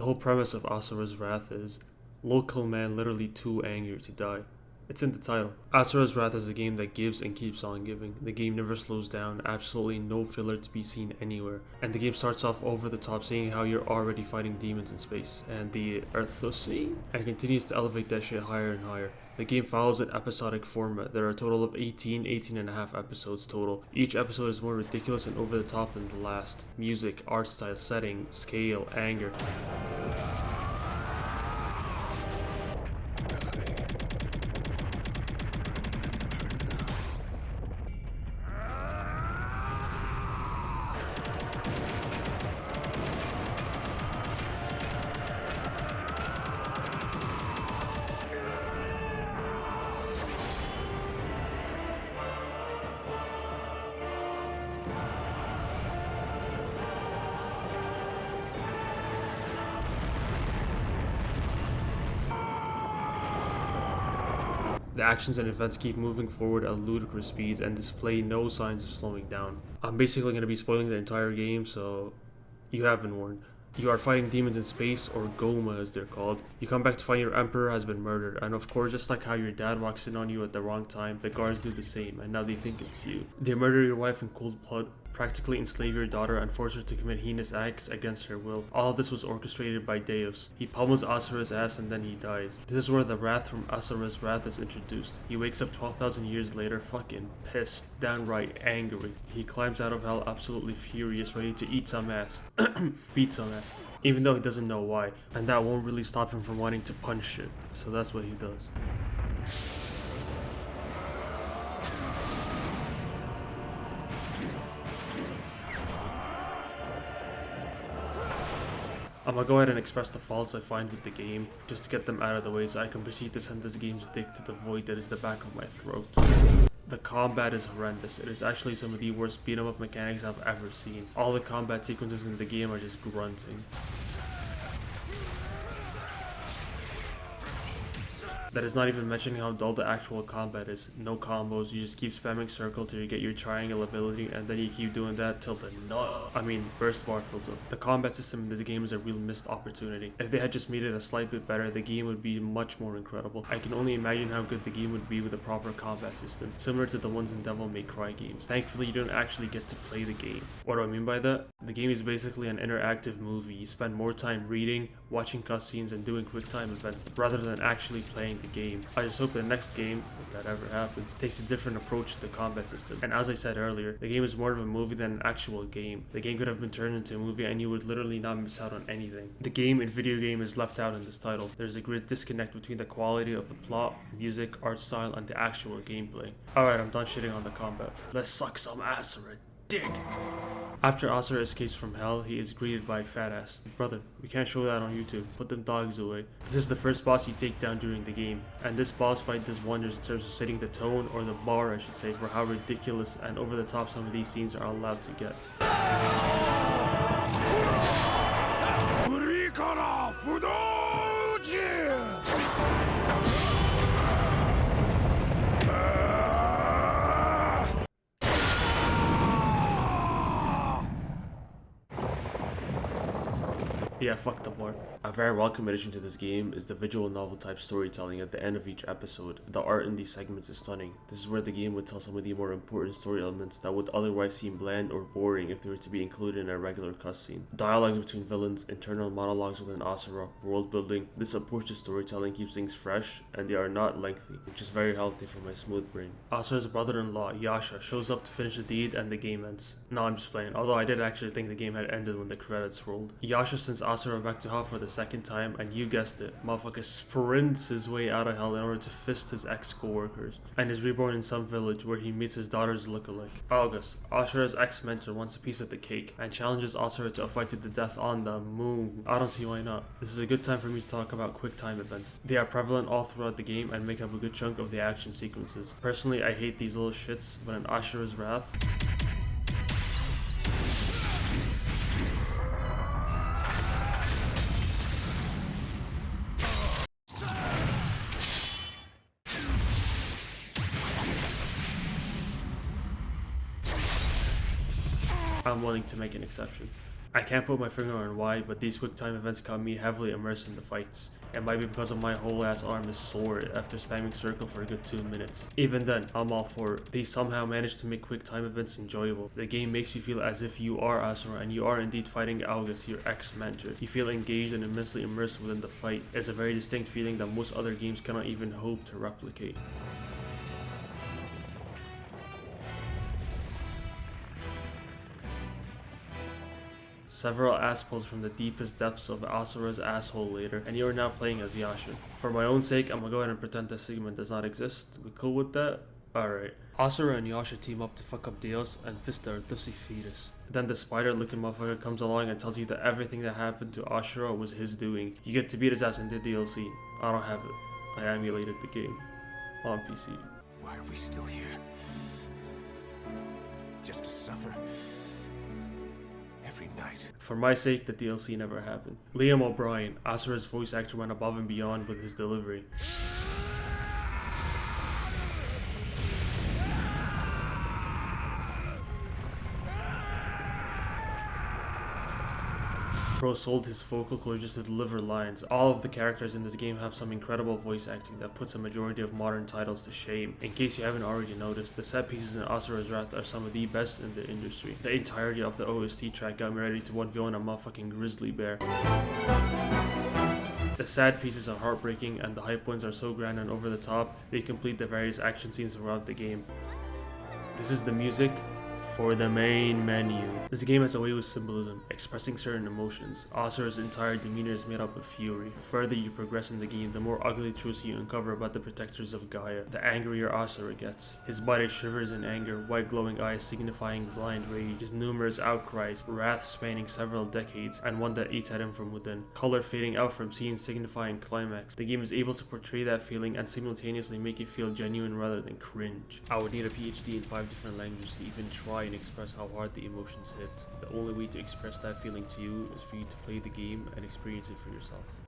The whole premise of Asura's Wrath is local man literally too angry to die. It's in the title. Asura's Wrath is a game that gives and keeps on giving. The game never slows down, absolutely no filler to be seen anywhere. And the game starts off over the top saying how you're already fighting demons in space and the Earthocene, and continues to elevate that shit higher and higher. The game follows an episodic format. There are a total of 18 and a half episodes total. Each episode is more ridiculous and over the top than the last. Music, art style, setting, scale, anger. The actions and events keep moving forward at ludicrous speeds and display no signs of slowing down. I'm basically going to be spoiling the entire game, so you have been warned. You are fighting demons in space, or Goma as they're called. You come back to find your emperor has been murdered, and of course, just like how your dad walks in on you at the wrong time, the guards do the same, and now they think it's you. They murder your wife in cold blood, practically enslave your daughter, and force her to commit heinous acts against her will. All of this was orchestrated by Deus. He pummels Asura's ass and then he dies. This is where the wrath from Asura's Wrath is introduced. He wakes up 12,000 years later fucking pissed, downright angry. He climbs out of hell absolutely furious, ready to eat some ass. Beat some ass. Even though he doesn't know why, and that won't really stop him from wanting to punch shit. So that's what he does. I'm gonna go ahead and express the faults I find with the game, just to get them out of the way so I can proceed to send this game's dick to the void that is the back of my throat. The combat is horrendous. It is actually some of the worst beat 'em up mechanics I've ever seen. All the combat sequences in the game are just grunting. That is not even mentioning how dull the actual combat is. No combos, you just keep spamming circle till you get your triangle ability, and then you keep doing that till the burst bar fills up. The combat system in this game is a real missed opportunity. If they had just made it a slight bit better, the game would be much more incredible. I can only imagine how good the game would be with a proper combat system, similar to the ones in Devil May Cry games. Thankfully, you don't actually get to play the game. What do I mean by that? The game is basically an interactive movie. You spend more time reading, watching cutscenes, and doing quick time events rather than actually playing the game. I just hope the next game, if that ever happens, takes a different approach to the combat system. And as I said earlier, the game is more of a movie than an actual game. The game could have been turned into a movie and you would literally not miss out on anything. The game in video game is left out in this title. There's a great disconnect between the quality of the plot, music, art style, and the actual gameplay. Alright, I'm done shitting on the combat. Let's suck some Asura dick! After Asura escapes from hell, he is greeted by fat ass. Brother, we can't show that on YouTube. Put them dogs away. This is the first boss you take down during the game, and this boss fight does wonders in terms of setting the tone, or the bar I should say, for how ridiculous and over the top some of these scenes are allowed to get. Yeah, fuck the bar. A very welcome addition to this game is the visual novel type storytelling at the end of each episode. The art in these segments is stunning. This is where the game would tell some of the more important story elements that would otherwise seem bland or boring if they were to be included in a regular cutscene. Dialogues between villains, internal monologues within Asura, world building. This approach to storytelling keeps things fresh, and they are not lengthy, which is very healthy for my smooth brain. Asura's brother-in-law, Yasha, shows up to finish the deed and the game ends. No, I'm just playing, although I did actually think the game had ended when the credits rolled. Yasha sends Asura back to hell for the second time, and you guessed it, motherfucker sprints his way out of hell in order to fist his ex-co-workers, and is reborn in some village where he meets his daughter's lookalike. August, Asura's ex-mentor, wants a piece of the cake and challenges Asura to a fight to the death on the moon. I don't see why not. This is a good time for me to talk about quick time events. They are prevalent all throughout the game and make up a good chunk of the action sequences. Personally, I hate these little shits, but in Asura's Wrath, I'm willing to make an exception. I can't put my finger on why, but these quick time events got me heavily immersed in the fights. It might be because of my whole ass arm is sore after spamming circle for a good 2 minutes. Even then, I'm all for it. They somehow managed to make quick time events enjoyable. The game makes you feel as if you are Asura and you are indeed fighting August, your ex-mentor. You feel engaged and immensely immersed within the fight. It's a very distinct feeling that most other games cannot even hope to replicate. Several ass pulls from the deepest depths of Asura's asshole later, and you are now playing as Yasha. For my own sake, I'm gonna go ahead and pretend this segment does not exist. We cool with that? Alright. Asura and Yasha team up to fuck up Dios and fist their thussy fetus. Then the spider looking motherfucker comes along and tells you that everything that happened to Asura was his doing. You get to beat his ass in the DLC. I don't have it. I emulated the game. On PC. Why are we still here? Just to suffer? Every night. For my sake, the DLC never happened. Liam O'Brien, Asura's voice actor, went above and beyond with his delivery. Bro sold his vocal cords just to deliver lines. All of the characters in this game have some incredible voice acting that puts a majority of modern titles to shame. In case you haven't already noticed, the set pieces in Asura's Wrath are some of the best in the industry. The entirety of the OST track got me ready to 1v1 a motherfucking grizzly bear. The sad pieces are heartbreaking and the high points are so grand and over the top, they complete the various action scenes throughout the game. This is the music for the main menu. This game has a way with symbolism, expressing certain emotions. Asura's entire demeanor is made up of fury. The further you progress in the game, the more ugly truths you uncover about the protectors of Gaia. The angrier Asura gets. His body shivers in anger, white glowing eyes signifying blind rage, his numerous outcries, wrath spanning several decades, and one that eats at him from within. Color fading out from scenes signifying climax. The game is able to portray that feeling and simultaneously make it feel genuine rather than cringe. I would need a PhD in 5 different languages to even try and express how hard the emotions hit. The only way to express that feeling to you is for you to play the game and experience it for yourself.